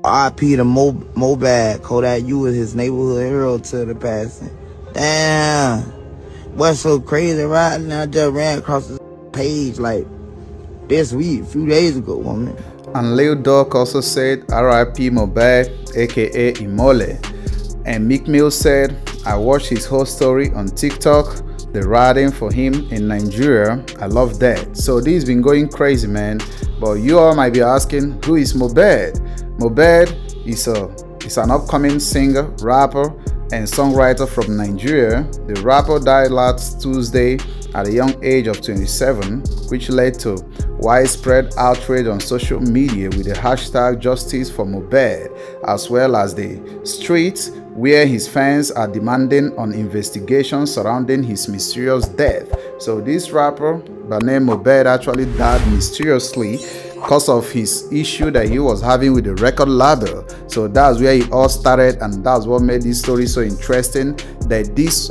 RP to MohBad. Kodak, you was his neighborhood hero to the passing. Damn. What's so crazy right now? I just ran across this page like this week, a few days ago, woman. And Lil Durk also said RIP MohBad, aka Imole. And Meek said, I watched his whole story on TikTok. The riding for him in Nigeria. I love that. So this has been going crazy, man. But you all might be asking, who is MohBad? MohBad is an upcoming singer, rapper, and songwriter from Nigeria. The rapper died last Tuesday at a young age of 27, which led to widespread outrage on social media with the hashtag Justice for MohBad, as well as the streets where his fans are demanding an investigation surrounding his mysterious death. So this rapper by name MohBad actually died mysteriously because of his issue that he was having with the record label. So that's where it all started, and that's what made this story so interesting, that this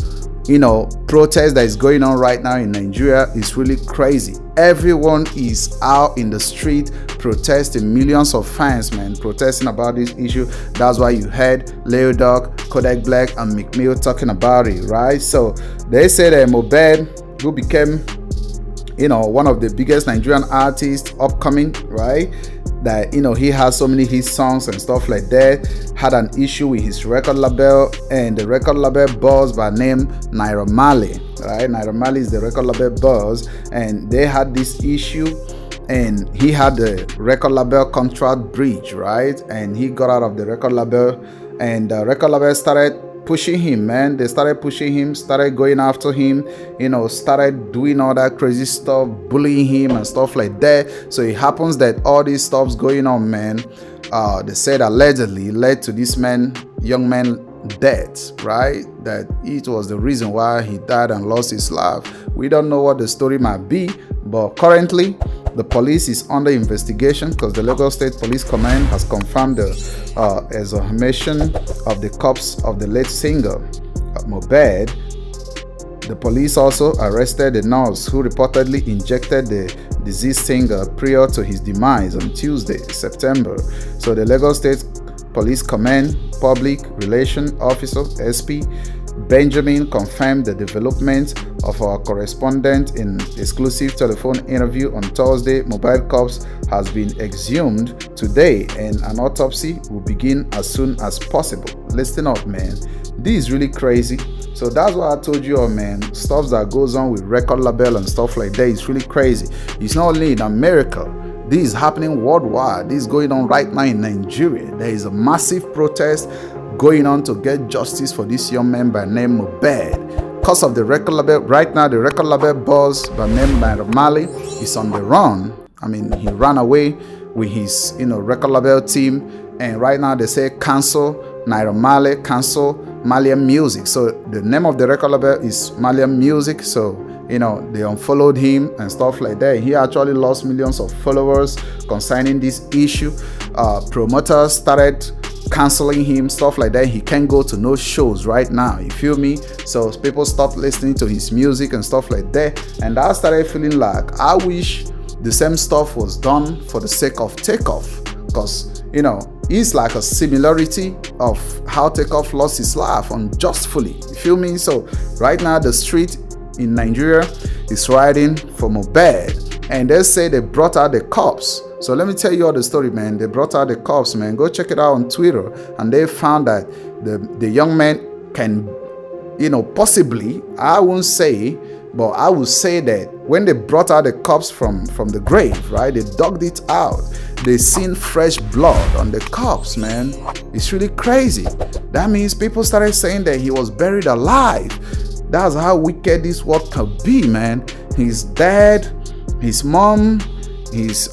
protest that is going on right now in Nigeria is really crazy. Everyone is out in the street protesting, millions of fans, man, protesting about this issue. That's why you heard Lil Durk, Kodak Black, and Meek talking about it, right? So they say that MohBad, who became one of the biggest Nigerian artists upcoming, right? That he has so many hit songs and stuff like that, had an issue with his record label, and the record label boss by name Naira Marley, right? Naira Marley is the record label boss, and they had this issue, and he had the record label contract breach, right? And he got out of the record label, and the record label started pushing him, man. They started pushing him, started going after him, started doing all that crazy stuff, bullying him and stuff like that. So it happens that all these stuff's going on, man. They said allegedly led to this young man death, right? That it was the reason why he died and lost his life. We don't know what the story might be, but currently the police is under investigation because the Lagos State Police Command has confirmed the exhumation of the corpse of the late singer MohBad. The police also arrested the nurse who reportedly injected the deceased singer prior to his demise on Tuesday, September. So the Lagos State Police Command Public Relations Officer SP Benjamin confirmed the development of our correspondent in exclusive telephone interview on Thursday. MohBad corpse has been exhumed today and an autopsy will begin as soon as possible. Listen up, man. This is really crazy. So that's what I told you all, man. Stuff that goes on with record label and stuff like that is really crazy. It's not only in America. This is happening worldwide. This is going on right now in Nigeria. There is a massive protest going on to get justice for this young man by name MohBad. Because of the record label, right now the record label boss by name Naira Marley is on the run. I mean, he ran away with his record label team, and right now they say cancel Naira Marley, cancel Malian Music. So the name of the record label is Malian Music. So they unfollowed him and stuff like that. He actually lost millions of followers concerning this issue. Promoters started canceling him, stuff like that. He can't go to no shows right now, you feel me? So people stopped listening to his music and stuff like that, and I started feeling like I wish the same stuff was done for the sake of Takeoff, because it's like a similarity of how Takeoff lost his life unjustly, you feel me? So right now the street in Nigeria is riding for MohBad, and they say they brought out the cops. So let me tell you all the story, man. They brought out the cops, man. Go check it out on Twitter, and they found that the young man can, possibly, I won't say, but I would say that when they brought out the cops from the grave, right, they dug it out. They seen fresh blood on the cops, man. It's really crazy. That means people started saying that he was buried alive. That's how wicked this world can be, man. His dad, his mom, his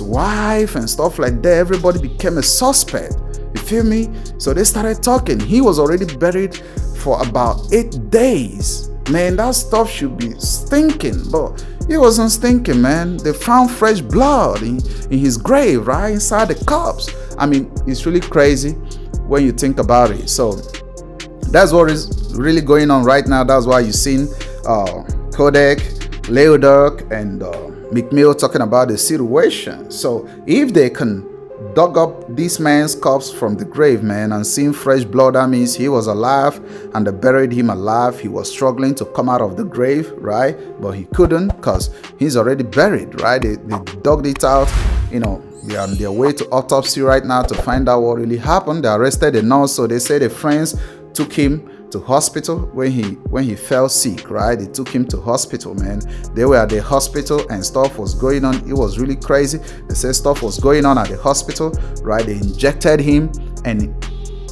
wife and stuff like that, everybody became a suspect, you feel me? So they started talking. He was already buried for about 8 days, man. That stuff should be stinking, but it wasn't stinking, man. They found fresh blood in his grave, right inside the corpse. I mean, it's really crazy when you think about it. So that's what is really going on right now. That's why you've seen Kodak, Lil Durk, and Meek talking about the situation. So if they can dug up this man's corpse from the grave, man, and seeing fresh blood. That means he was alive, and they buried him alive. He was struggling to come out of the grave, right? But he couldn't because he's already buried, right? They dug it out, you know. They are on their way to autopsy right now to find out what really happened. They arrested the nurse, so they say the friends took him to hospital when he fell sick, right? They took him to hospital, man. They were at the hospital and stuff was going on. It was really crazy. They said stuff was going on at the hospital, right? They injected him and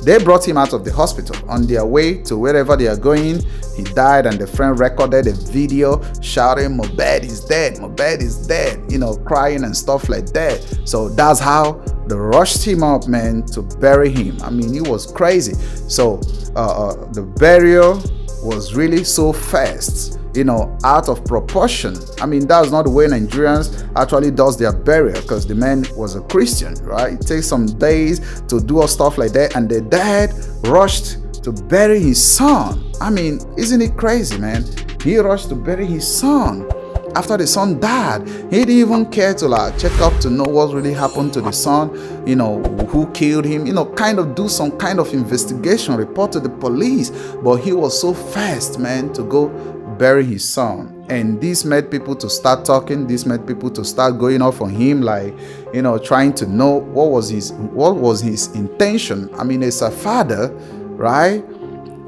they brought him out of the hospital. On their way to wherever they are going, he died, and the friend recorded a video shouting, "MohBad is dead, MohBad is dead," you know, crying and stuff like that. So that's how they rushed him up, man, to bury him. I mean, it was crazy. So the burial was really so fast, you know, out of proportion. I mean, that's not the way Nigerians actually does their burial, because the man was a Christian, right? It takes some days to do all stuff like that, and the dad rushed to bury his son. I mean, isn't it crazy, man? He rushed to bury his son after the son died. He didn't even care to like check up to know what really happened to the son, you know, who killed him, you know, kind of do some kind of investigation, report to the police. But he was so fast, man, to go bury his son. And this made people to start talking. This made people to start going off on him, like, you know, trying to know what was his intention. I mean, as a father, right,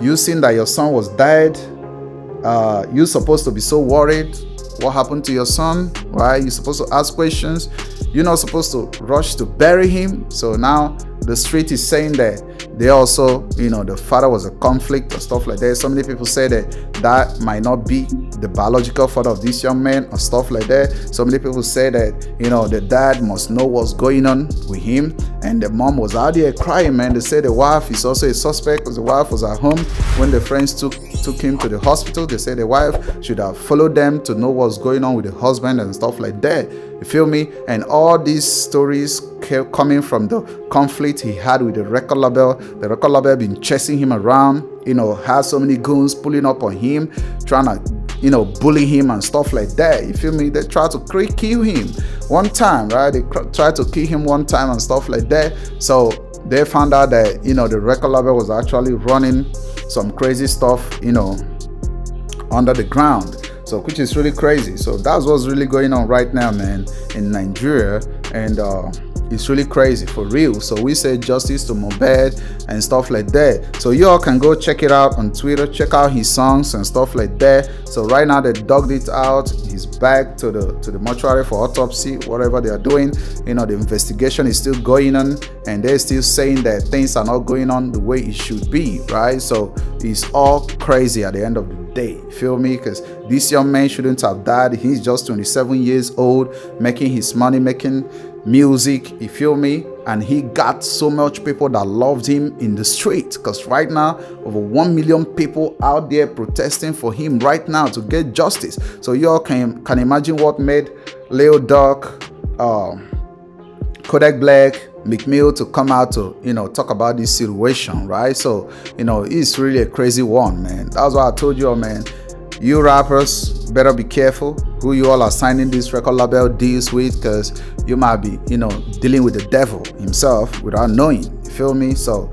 you seen that your son was dead, you're supposed to be so worried. What happened to your son, right? You're supposed to ask questions. You're not supposed to rush to bury him. So now the street is saying that they also, you know, the father was a conflict or stuff like that. So many people say that might not be the biological father of this young man or stuff like that. So many people say that, you know, the dad must know what's going on with him, and the mom was out there crying, man. They say the wife is also a suspect because the wife was at home when the friends took him to the hospital. They say the wife should have followed them to know what's going on with the husband and stuff like that. You feel me? And all these stories coming from the conflict he had with the record label. The record label been chasing him around, you know, had so many goons pulling up on him, trying to, you know, bully him and stuff like that. You feel me? They tried to kill him one time, right? They tried to kill him one time and stuff like that. So they found out that, you know, the record label was actually running some crazy stuff, you know, under the ground. So, which is really crazy. So that's what's really going on right now, man, in Nigeria. And it's really crazy, for real. So we say justice to MohBad and stuff like that. So you all can go check it out on Twitter, check out his songs and stuff like that. So right now they dug it out. He's back to the mortuary for autopsy, whatever they are doing. You know, the investigation is still going on, and they're still saying that things are not going on the way it should be, right? So it's all crazy at the end of the day. You feel me? Because this young man shouldn't have died. He's just 27 years old, making his money, making music, you feel me? And he got so much people that loved him in the street, because right now over 1 million people out there protesting for him right now to get justice. So y'all can imagine what made Lil Durk, Kodak Black, Meek to come out to, you know, talk about this situation, right? So, you know, it's really a crazy one, man. That's why I told you all, man, you rappers better be careful who you all are signing this record label deals with, because you might be, you know, dealing with the devil himself without knowing. You feel me? So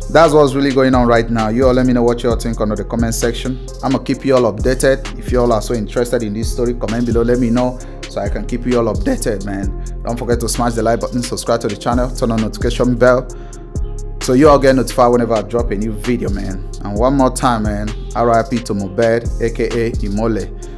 that's what's really going on right now. You all let me know what you all think under the comment section. I'm gonna keep you all updated. If you all are so interested in this story, comment below, let me know so I can keep you all updated, man. Don't forget to smash the like button, subscribe to the channel, turn on notification bell so you all get notified whenever I drop a new video, man. And one more time, man, RIP to MohBad, aka Imole.